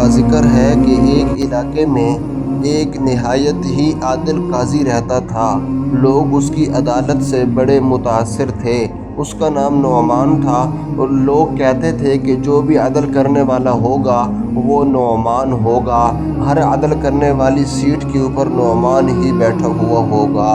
کا ذکر ہے کہ ایک علاقے میں ایک نہایت ہی عادل قاضی رہتا تھا۔ لوگ اس کی عدالت سے بڑے متاثر تھے۔ اس کا نام نعمان تھا اور لوگ کہتے تھے کہ جو بھی عدل کرنے والا ہوگا وہ نعمان ہوگا۔ ہر عدل کرنے والی سیٹ کے اوپر نعمان ہی بیٹھا ہوا ہوگا۔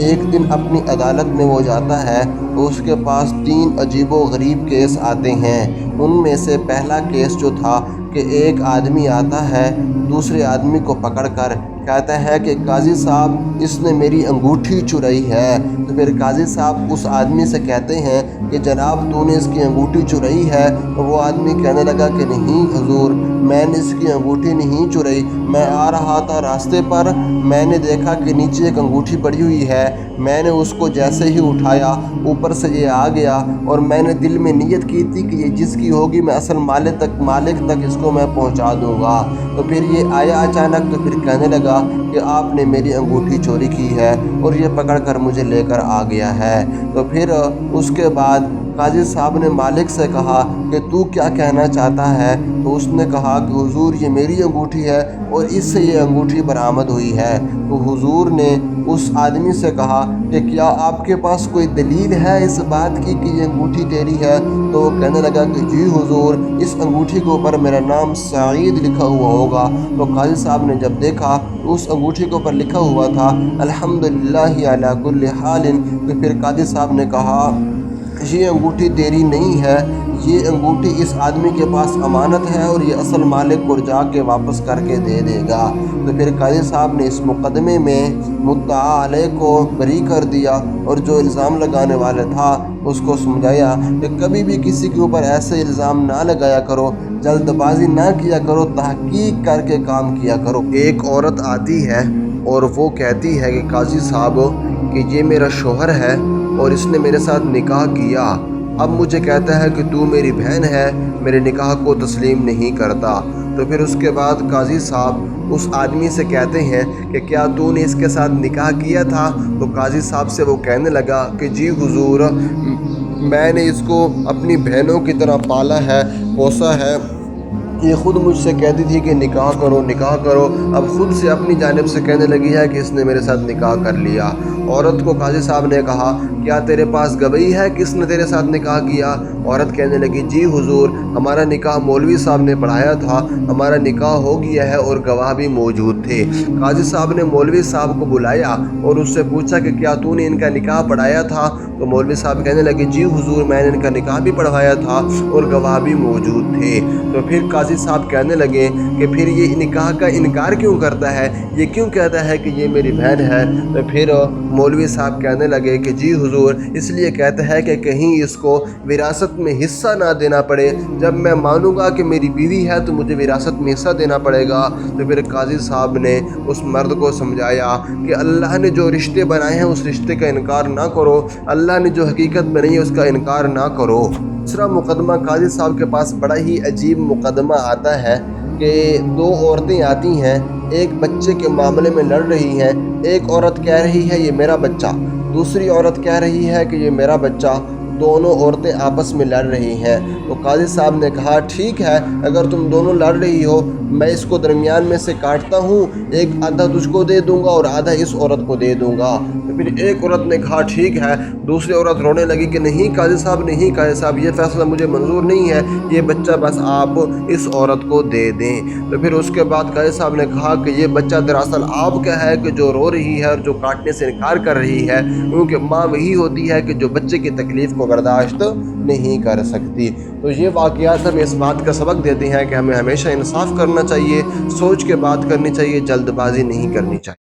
ایک دن اپنی عدالت میں وہ جاتا ہے تو اس کے پاس 3 عجیب و غریب کیس آتے ہیں۔ ان میں سے پہلا کیس جو تھا کہ ایک آدمی آتا ہے دوسرے آدمی کو پکڑ کر کہتا ہے کہ قاضی صاحب اس نے میری انگوٹھی چرائی ہے۔ تو پھر قاضی صاحب اس آدمی سے کہتے ہیں کہ جناب تو نے اس کی انگوٹھی چرائی ہے؟ تو وہ آدمی کہنے لگا کہ نہیں حضور، میں نے اس کی انگوٹھی نہیں چرائی، میں آ رہا تھا راستے پر، میں نے دیکھا کہ نیچے ایک انگوٹھی پڑی ہوئی ہے، میں نے اس کو جیسے ہی اٹھایا اوپر سے یہ آ گیا اور میں نے دل میں نیت کی تھی کہ یہ جس کی ہوگی میں اصل مالک تک اس کو میں پہنچا دوں گا۔ تو پھر یہ آیا اچانک تو پھر کہنے لگا کہ آپ نے میری انگوٹھی چوری کی ہے اور یہ پکڑ کر مجھے لے کر آ گیا ہے۔ تو پھر اس کے بعد قاضی صاحب نے مالک سے کہا کہ تو کیا کہنا چاہتا ہے؟ تو اس نے کہا کہ حضور یہ میری انگوٹھی ہے اور اس سے یہ انگوٹھی برآمد ہوئی ہے۔ تو حضور نے اس آدمی سے کہا کہ کیا آپ کے پاس کوئی دلیل ہے اس بات کی کہ یہ انگوٹھی تیری ہے؟ تو وہ کہنے لگا کہ جی حضور، اس انگوٹھی کے اوپر میرا نام سعید لکھا ہوا ہوگا۔ تو قاضی صاحب نے جب دیکھا تو اس انگوٹھی کے اوپر لکھا ہوا تھا الحمدللہ علی کل حال۔ تو پھر قاضی صاحب نے کہا یہ انگوٹھی تیری نہیں ہے، یہ انگوٹھی اس آدمی کے پاس امانت ہے اور یہ اصل مالک کو جا کے واپس کر کے دے دے گا۔ تو پھر قاضی صاحب نے اس مقدمے میں مدعا علیہ کو بری کر دیا اور جو الزام لگانے والا تھا اس کو سمجھایا کہ کبھی بھی کسی کے اوپر ایسے الزام نہ لگایا کرو، جلد بازی نہ کیا کرو، تحقیق کر کے کام کیا کرو۔ ایک عورت آتی ہے اور وہ کہتی ہے کہ قاضی صاحب کہ یہ میرا شوہر ہے اور اس نے میرے ساتھ نکاح کیا، اب مجھے کہتا ہے کہ تو میری بہن ہے، میرے نکاح کو تسلیم نہیں کرتا۔ تو پھر اس کے بعد قاضی صاحب اس آدمی سے کہتے ہیں کہ کیا تو نے اس کے ساتھ نکاح کیا تھا؟ تو قاضی صاحب سے وہ کہنے لگا کہ جی حضور، میں نے اس کو اپنی بہنوں کی طرح پالا ہے، پوسا ہے، یہ خود مجھ سے کہتی تھی کہ نکاح کرو نکاح کرو، اب خود سے اپنی جانب سے کہنے لگی ہے کہ اس نے میرے ساتھ نکاح کر لیا۔ عورت کو قاضی صاحب نے کہا کیا تیرے پاس گواہی ہے کس نے تیرے ساتھ نکاح کیا؟ عورت کہنے لگی جی حضور، ہمارا نکاح مولوی صاحب نے پڑھایا تھا، ہمارا نکاح ہو گیا ہے اور گواہ بھی موجود تھے۔ قاضی صاحب نے مولوی صاحب کو بلایا اور اس سے پوچھا کہ کیا تو نے ان کا نکاح پڑھایا تھا؟ تو مولوی صاحب کہنے لگے جی حضور، میں نے ان کا نکاح بھی پڑھوایا تھا اور گواہ بھی موجود تھے۔ تو پھر قاضی صاحب کہنے لگے کہ پھر یہ نکاح کا انکار کیوں کرتا ہے، یہ کیوں کہتا ہے کہ یہ میری بہن ہے؟ تو پھر مولوی صاحب کہنے لگے کہ جی حضور، اس لیے کہتا ہے کہ کہیں اس کو وراثت میں حصہ نہ دینا پڑے، جب میں مانوں گا کہ میری بیوی ہے تو مجھے وراثت میں حصہ دینا پڑے گا۔ تو پھر قاضی صاحب نے اس مرد کو سمجھایا کہ اللہ نے جو رشتے بنائے ہیں اس رشتے کا انکار نہ کرو، اللہ نے جو حقیقت بنائی ہے اس کا انکار نہ کرو۔ دوسرا مقدمہ قاضی صاحب کے پاس بڑا ہی عجیب مقدمہ آتا ہے کہ 2 عورتیں آتی ہیں، ایک بچے کے معاملے میں لڑ رہی ہیں۔ ایک عورت کہہ رہی ہے یہ میرا بچہ، دوسری عورت کہہ رہی ہے کہ یہ میرا بچہ، دونوں عورتیں آپس میں لڑ رہی ہیں۔ تو قاضی صاحب نے کہا ٹھیک ہے، اگر تم دونوں لڑ رہی ہو میں اس کو درمیان میں سے کاٹتا ہوں، ایک آدھا تجھ کو دے دوں گا اور آدھا اس عورت کو دے دوں گا۔ تو پھر ایک عورت نے کہا ٹھیک ہے، دوسری عورت رونے لگی کہ نہیں قاضی صاحب، نہیں قاضی صاحب، یہ فیصلہ مجھے منظور نہیں ہے، یہ بچہ بس آپ اس عورت کو دے دیں۔ تو پھر اس کے بعد قاضی صاحب نے کہا کہ یہ بچہ دراصل آپ کا ہے کہ جو رو رہی ہے اور جو کاٹنے سے انکار کر رہی ہے، کیونکہ ماں وہی ہوتی ہے کہ جو بچے کی تکلیف کو برداشت نہیں کر سکتی۔ تو یہ واقعات ہمیں اس بات کا سبق دیتے ہیں کہ ہمیں ہمیشہ انصاف کرنا چاہیے، سوچ کے بات کرنی چاہیے، جلد بازی نہیں کرنی چاہیے۔